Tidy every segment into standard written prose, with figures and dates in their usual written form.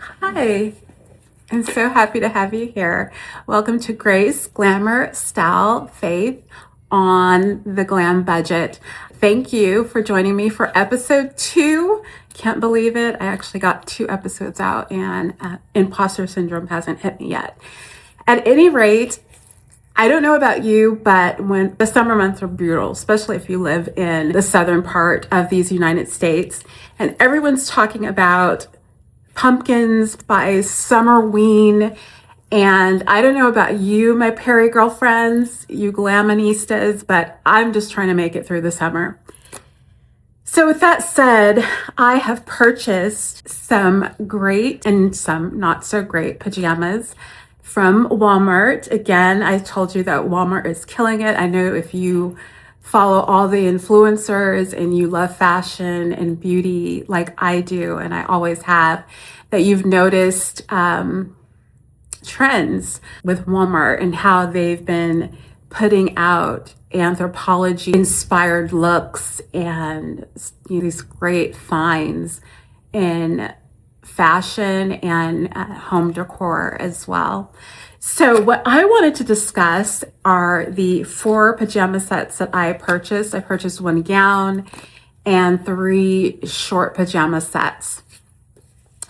Hi, I'm so happy to have you here. Welcome to Grace, Glamour, Style, Faith on the Glam Budget. Thank you for joining me for episode 2. Can't believe it. I actually got 2 episodes out and imposter syndrome hasn't hit me yet. At any rate, I don't know about you, but when the summer months are brutal, especially if you live in the southern part of these United States, and everyone's talking about pumpkins by Summerween. And I don't know about you, my Perry girlfriends, you glamonistas, but I'm just trying to make it through the summer. So with that said, I have purchased some great and some not so great pajamas from Walmart. Again, I told you that Walmart is killing it. I know if you follow all the influencers and you love fashion and beauty like I do, and I always have, that you've noticed trends with Walmart and how they've been putting out anthropology inspired looks and these great finds in fashion and home decor as well. So what I wanted to discuss are the 4 pajama sets that I purchased. I purchased 1 gown and 3 short pajama sets.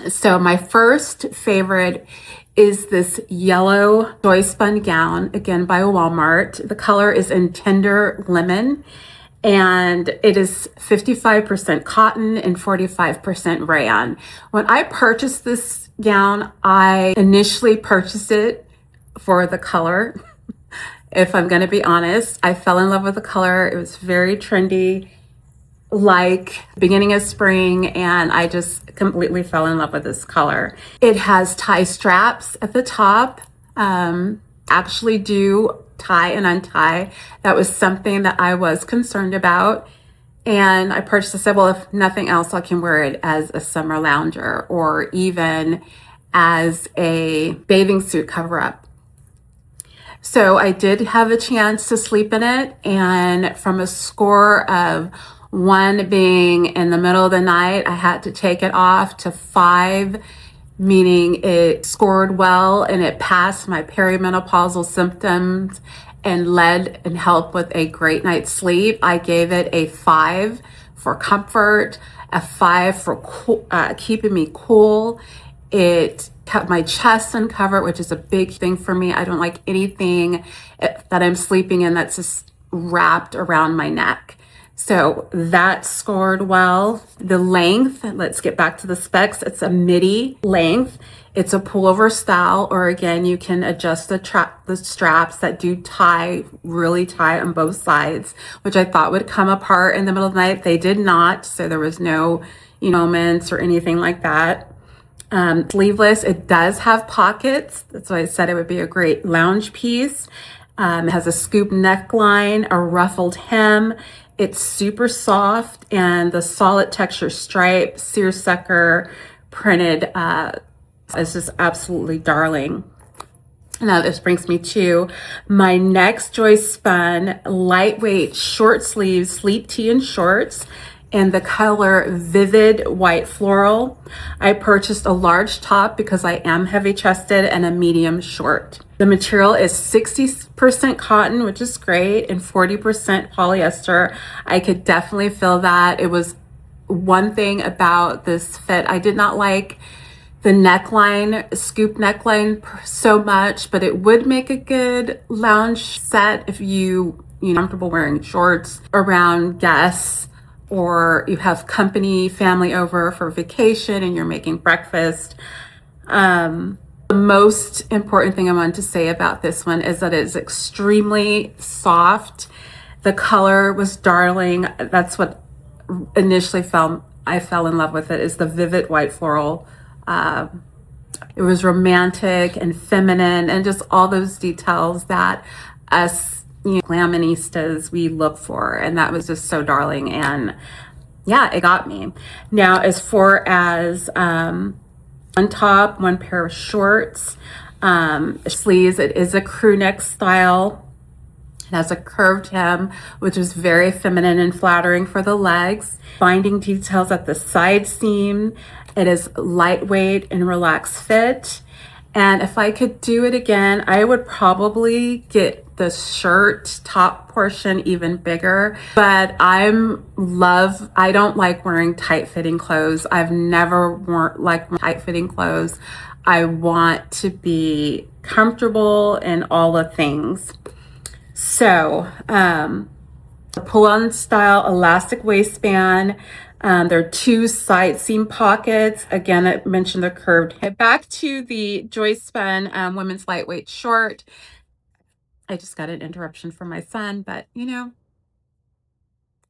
So my first favorite is this yellow soy spun gown, again by Walmart. The color is in tender lemon, and it is 55% cotton and 45% rayon. When I purchased this gown, I initially purchased it for the color. If I'm going to be honest, I fell in love with the color. It was very trendy, like beginning of spring, and I just completely fell in love with this color. It has tie straps at the top, actually do tie and untie. That was something that I was concerned about. And I purchased, I said, well, if nothing else, I can wear it as a summer lounger or even as a bathing suit cover up. So I did have a chance to sleep in it. And from a score of 1 being in the middle of the night, I had to take it off, to 5, meaning it scored well and it passed my perimenopausal symptoms and led and helped with a great night's sleep. I gave it a 5 for comfort, a 5 for keeping me cool. It kept my chest uncovered, which is a big thing for me. I don't like anything that I'm sleeping in that's just wrapped around my neck. So that scored well. The length, let's get back to the specs. It's a midi length. It's a pullover style, or again, you can adjust the straps that do tie, really tie on both sides, which I thought would come apart in the middle of the night. They did not, so there was no moments or anything like that. Sleeveless, it does have pockets. That's why I said it would be a great lounge piece. It has a scoop neckline, a ruffled hem. It's super soft, and the solid texture stripe, seersucker printed is just absolutely darling. Now this brings me to my next Joyce Spun lightweight short sleeve sleep tee and shorts in the color Vivid White Floral. I purchased a large top because I am heavy chested, and a medium short. The material is 60% cotton, which is great, and 40% polyester. I could definitely feel that. It was one thing about this fit. I did not like the neckline, scoop neckline so much, but it would make a good lounge set if you're comfortable wearing shorts around guests, or you have company, family over for vacation and you're making breakfast. The most important thing I wanted to say about this one is that it's extremely soft. The color was darling. That's what initially I fell in love with it, is the Vivid White Floral. It was romantic and feminine and just all those details that us glamonistas we look for, and that was just so darling, and yeah, it got me. Now as far as on top, 1 pair of shorts, sleeves, it is a crew neck style. It has a curved hem, which is very feminine and flattering for the legs. Binding details at the side seam, It is lightweight and relaxed fit. And if I could do it again, I would probably get the shirt top portion even bigger. But I don't like wearing tight fitting clothes. I've never liked tight fitting clothes. I want to be comfortable in all the things. So, the pull-on style elastic waistband. There are 2 side seam pockets. Again, I mentioned the curved hip. Back to the Joyspun women's lightweight short. I just got an interruption from my son, but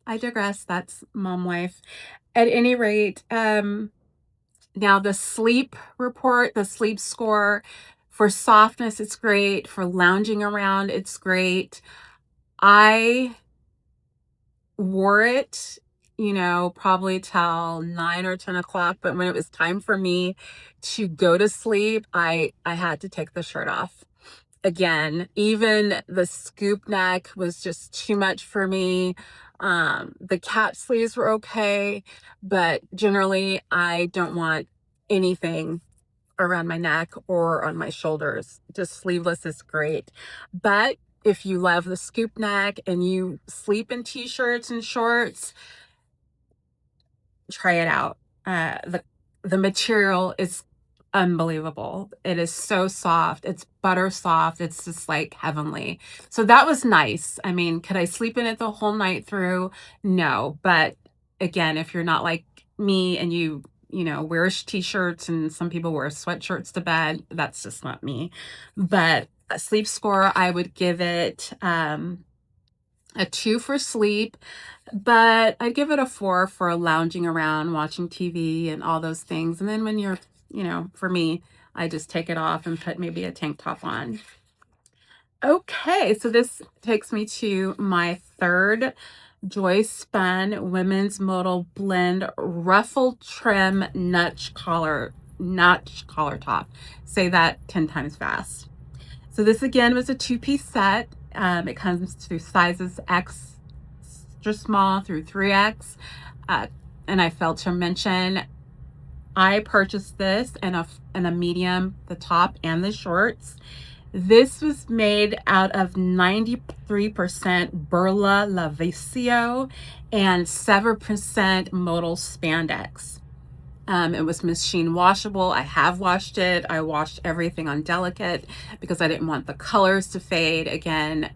I digress. That's mom wife. At any rate, now the sleep report, the sleep score for softness, it's great. For lounging around, it's great. I wore it, probably till 9 or 10 o'clock. But when it was time for me to go to sleep, I had to take the shirt off. Again, even the scoop neck was just too much for me. The cap sleeves were okay, but generally I don't want anything around my neck or on my shoulders. Just sleeveless is great. But if you love the scoop neck and you sleep in t-shirts and shorts, try it out. The material is unbelievable. It is so soft. It's butter soft. It's just like heavenly. So that was nice. I mean, could I sleep in it the whole night through? No. But again, if you're not like me and you wear t-shirts, and some people wear sweatshirts to bed, that's just not me. But a sleep score, I would give it a 2 for sleep, but I'd give it a 4 for lounging around, watching TV and all those things. And then when you're, for me, I just take it off and put maybe a tank top on. Okay, so this takes me to my third Joyspun women's modal blend ruffle trim notch collar top. Say that 10 times fast. So this again was a 2-piece set. It comes through sizes extra small through 3X. And I failed to mention, I purchased this in a medium, the top and the shorts. This was made out of 93% Burla Lavesio and 7% modal spandex. It was machine washable. I have washed it. I washed everything on delicate because I didn't want the colors to fade. Again,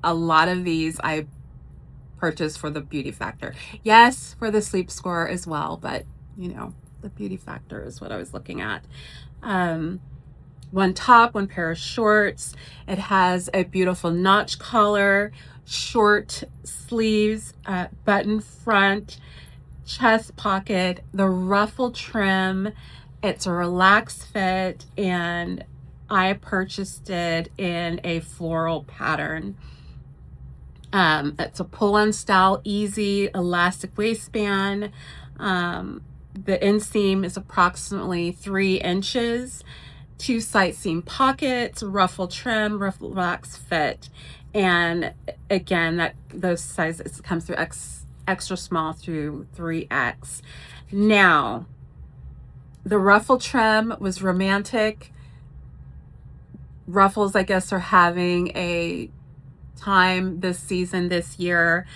a lot of these I purchased for the beauty factor. Yes, for the sleep score as well, but the beauty factor is what I was looking at. One top, one pair of shorts. It has a beautiful notch collar, short sleeves, button front, chest pocket, the ruffle trim. It's a relaxed fit, and I purchased it in a floral pattern. It's a pull-on style, easy elastic waistband. The inseam is approximately 3 inches. 2 side seam pockets, ruffle trim, ruffle relaxed fit. And again, those sizes comes through extra small through 3X. Now, the ruffle trim was romantic. Ruffles, I guess, are having a time this season, this year.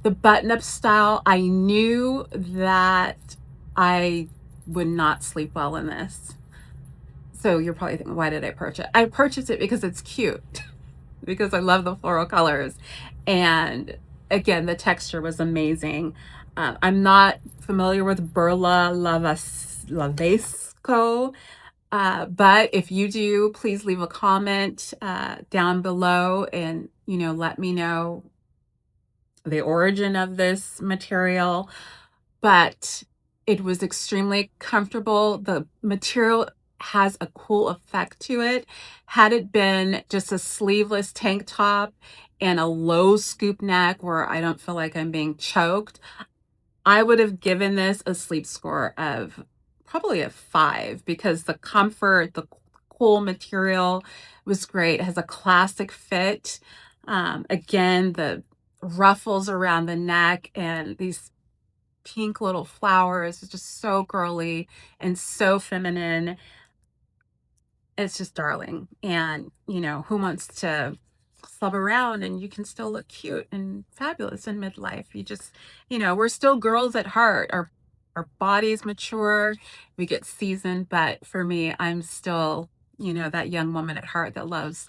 The button-up style, I knew that I would not sleep well in this. So you're probably thinking, why did I purchase it? I purchased it because it's cute, because I love the floral colors. And again, the texture was amazing. I'm not familiar with Burla Lavesco, but if you do, please leave a comment down below and, let me know the origin of this material. But it was extremely comfortable. The material has a cool effect to it. Had it been just a sleeveless tank top and a low scoop neck where I don't feel like I'm being choked, I would have given this a sleep score of probably a 5, because the comfort, the cool material was great. It has a classic fit. Again, the ruffles around the neck and these pink little flowers. It's just so girly and so feminine. It's just darling. And, you know, who wants to slub around and you can still look cute and fabulous in midlife? You just, you know, we're still girls at heart. Our bodies mature, we get seasoned, but for me, I'm still, you know, that young woman at heart that loves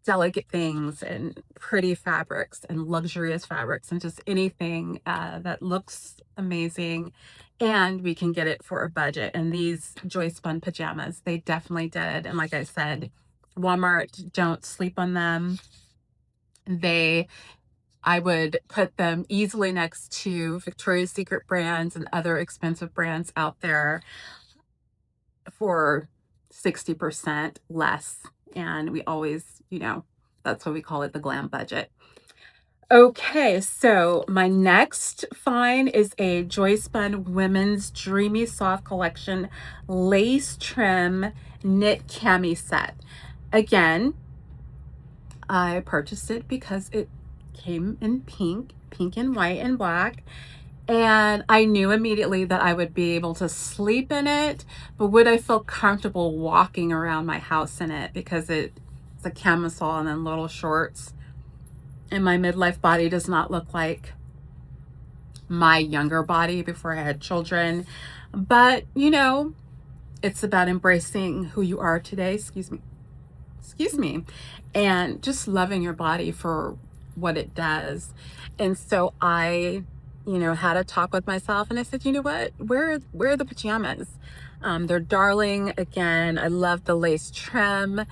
delicate things and pretty fabrics and luxurious fabrics and just anything that looks amazing, and we can get it for a budget. And these Joy Spun pajamas, they definitely did. And like I said, Walmart, don't sleep on them. I would put them easily next to Victoria's Secret brands and other expensive brands out there for 60% less. And we always, you know, that's why we call it the Glam Budget. Okay, so my next find is a Joy Spun Women's Dreamy Soft Collection lace trim knit cami set. Again, I purchased it because it came in pink and white and black. And I knew immediately that I would be able to sleep in it, but would I feel comfortable walking around my house in it? Because it's a camisole and then little shorts. And my midlife body does not look like my younger body before I had children. But, you know, it's about embracing who you are today. Excuse me. And just loving your body for what it does. And so I, you know, had a talk with myself and I said, you know what, where are the pajamas? They're darling. Again, I love the lace trim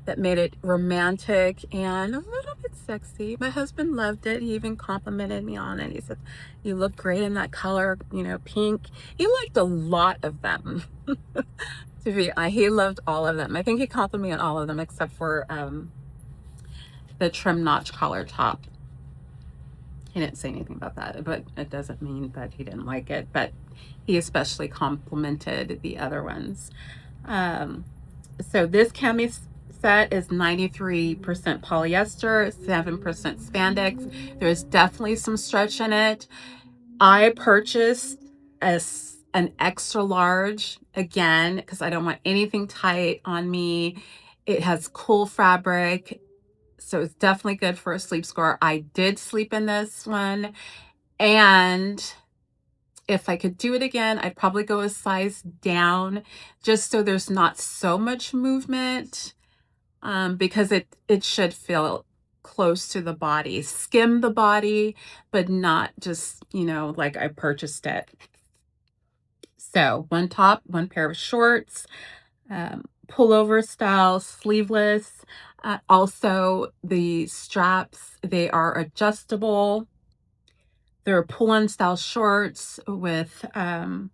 that made it romantic and a little bit sexy. My husband loved it. He even complimented me on it. He said, you look great in that color, you know, pink. He liked a lot of them. He loved all of them. I think he complimented me on all of them except for the trim notch collar top. He didn't say anything about that, but it doesn't mean that he didn't like it, but he especially complimented the other ones. So this cami set is 93% polyester, 7% spandex. There's definitely some stretch in it. I purchased an extra large, again, because I don't want anything tight on me. It has cool fabric, so it's definitely good for a sleep score. I did sleep in this one, and if I could do it again, I'd probably go a size down just so there's not so much movement, because it should feel close to the body, skim the body, but not just, you know, like I purchased it. So one top, one pair of shorts, pullover style, sleeveless. Also, the straps, they are adjustable. They're pull-on style shorts with a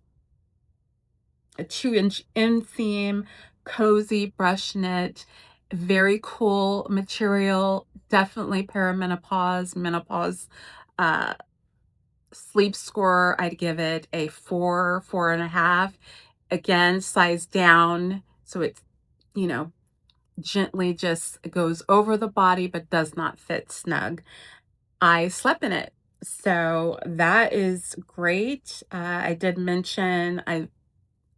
2-inch inseam, cozy brush knit, very cool material. Definitely menopause sleep score. I'd give it a 4.5. Again, size down, so it's, you know, gently just goes over the body but does not fit snug. I slept in it, so that is great. I did mention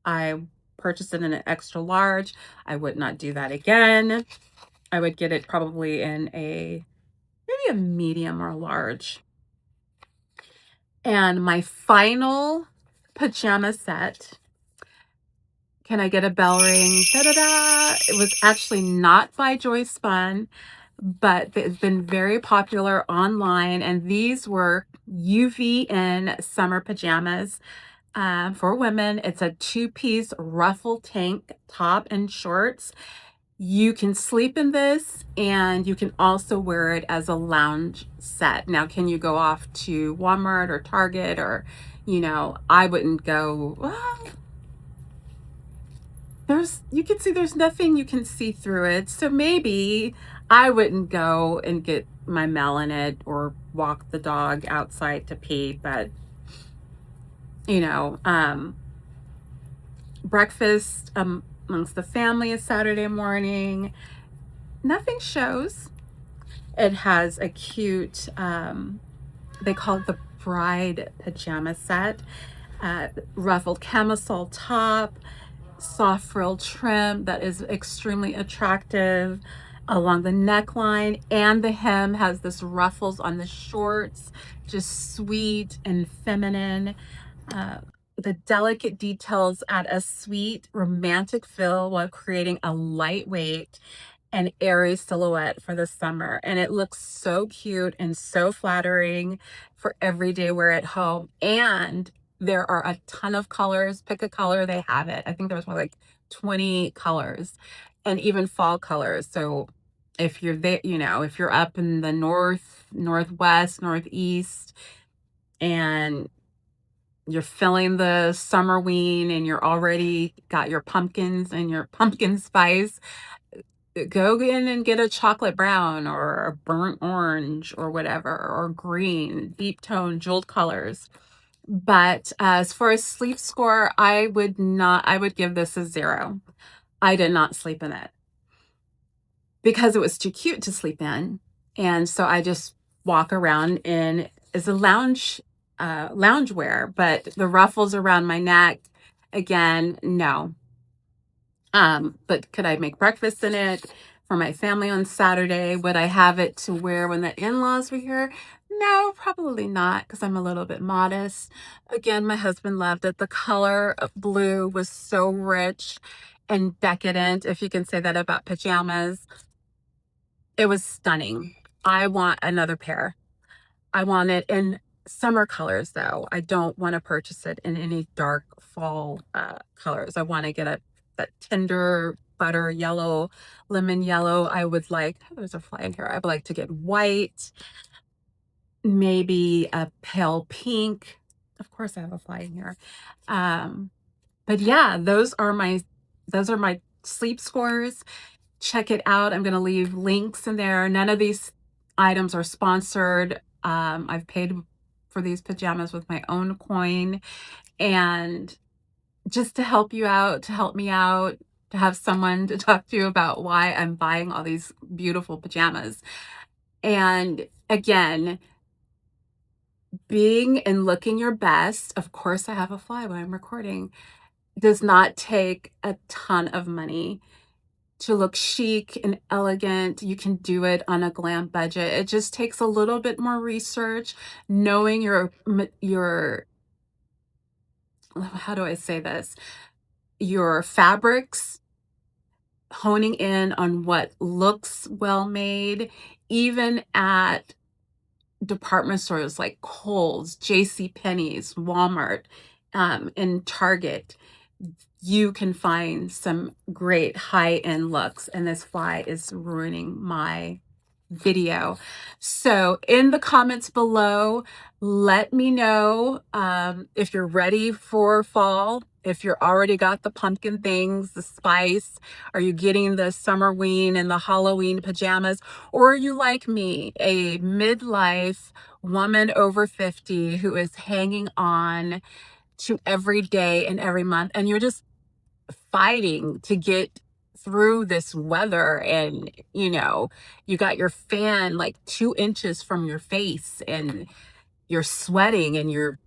I purchased it in an extra large. I would not do that again. I would get it probably in maybe a medium or large. And my final pajama set, can I get a bell ring? Da-da-da! It was actually not by Joy Spun, but it's been very popular online. And these were UVN summer pajamas for women. It's a 2-piece ruffle tank top and shorts. You can sleep in this and you can also wear it as a lounge set. Now, can you go off to Walmart or Target or, you know, I wouldn't go, well, you can see there's nothing you can see through it. So maybe I wouldn't go and get my mail in it or walk the dog outside to pee, but you know, breakfast amongst the family is Saturday morning. Nothing shows. It has a cute, they call it bride pajama set. Ruffled camisole top, soft frill trim that is extremely attractive along the neckline, and the hem has this ruffles on the shorts, just sweet and feminine. The delicate details add a sweet romantic feel while creating a lightweight and airy silhouette for the summer. And it looks so cute and so flattering for everyday wear at home. And there are a ton of colors. Pick a color, they have it. I think there was more like 20 colors and even fall colors. So if you're there, you know, if you're up in the north, northwest, northeast, and you're feeling the summer ween and you're already got your pumpkins and your pumpkin spice, go in and get a chocolate brown or a burnt orange or whatever, or green, deep tone, jeweled colors. But as far as sleep score, I would give this a 0. I did not sleep in it because it was too cute to sleep in. And so I just walk around in as a lounge wear, but the ruffles around my neck, again, no. But could I make breakfast in it for my family on Saturday? Would I have it to wear when the in-laws were here? No, probably not, because I'm a little bit modest. Again, my husband loved it. The color of blue was so rich and decadent, if you can say that about pajamas. It was stunning. I want another pair. I want it in summer colors, though. I don't want to purchase it in any dark fall colors. I want to get that tender butter yellow, lemon yellow. I would like, oh, there's a fly in here. I would like to get white, maybe a pale pink. Of course, I have a fly in here. But yeah, those are my sleep scores. Check it out. I'm going to leave links in there. None of these items are sponsored. I've paid for these pajamas with my own coin, and just to help you out, to help me out, to have someone to talk to about why I'm buying all these beautiful pajamas. And again, being and looking your best, of course I have a fly when I'm recording, does not take a ton of money. To look chic and elegant, you can do it on a glam budget. It just takes a little bit more research, knowing your how do I say this? Your fabrics, honing in on what looks well made, even at department stores like Kohl's, JCPenney's, Walmart, and Target. You can find some great high-end looks, and this fly is ruining my video. So in the comments below, let me know if you're ready for fall, if you're already got the pumpkin things, the spice, are you getting the summer ween and the Halloween pajamas, or are you like me, a midlife woman over 50 who is hanging on to every day and every month, and you're just fighting to get through this weather, and you got your fan like 2 inches from your face and you're sweating and you're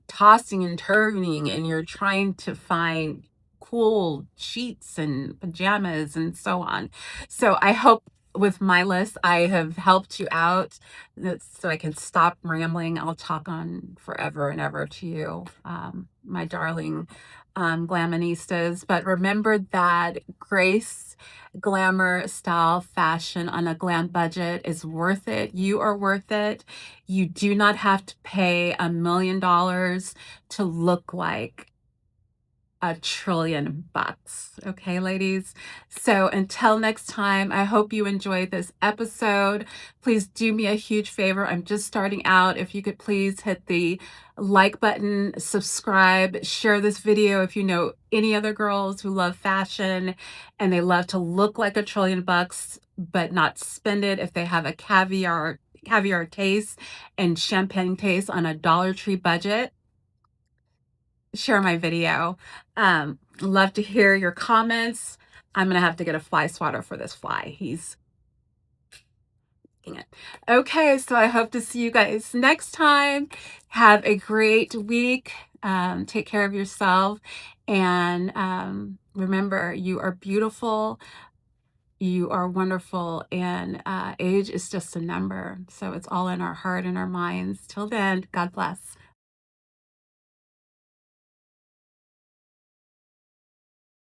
tossing and turning and you're trying to find cool sheets and pajamas and so on. So I hope with my list I have helped you out, so I can stop rambling. I'll talk on forever and ever to you, my darling glamonistas. But remember that grace, glamour, style, fashion on a glam budget is worth it. You are worth it. You do not have to pay $1 million to look like $1 trillion. Okay, ladies? So until next time, I hope you enjoyed this episode. Please do me a huge favor. I'm just starting out. If you could please hit the like button, subscribe, share this video if you know any other girls who love fashion and they love to look like $1 trillion but not spend it. If they have a caviar taste and champagne taste on a Dollar Tree budget, share my video. Love to hear your comments. I'm gonna have to get a fly swatter for this fly. He's it. Okay, so I hope to see you guys next time. Have a great week. Take care of yourself. And remember, you are beautiful. You are wonderful. And age is just a number. So it's all in our heart and our minds. Till then, God bless.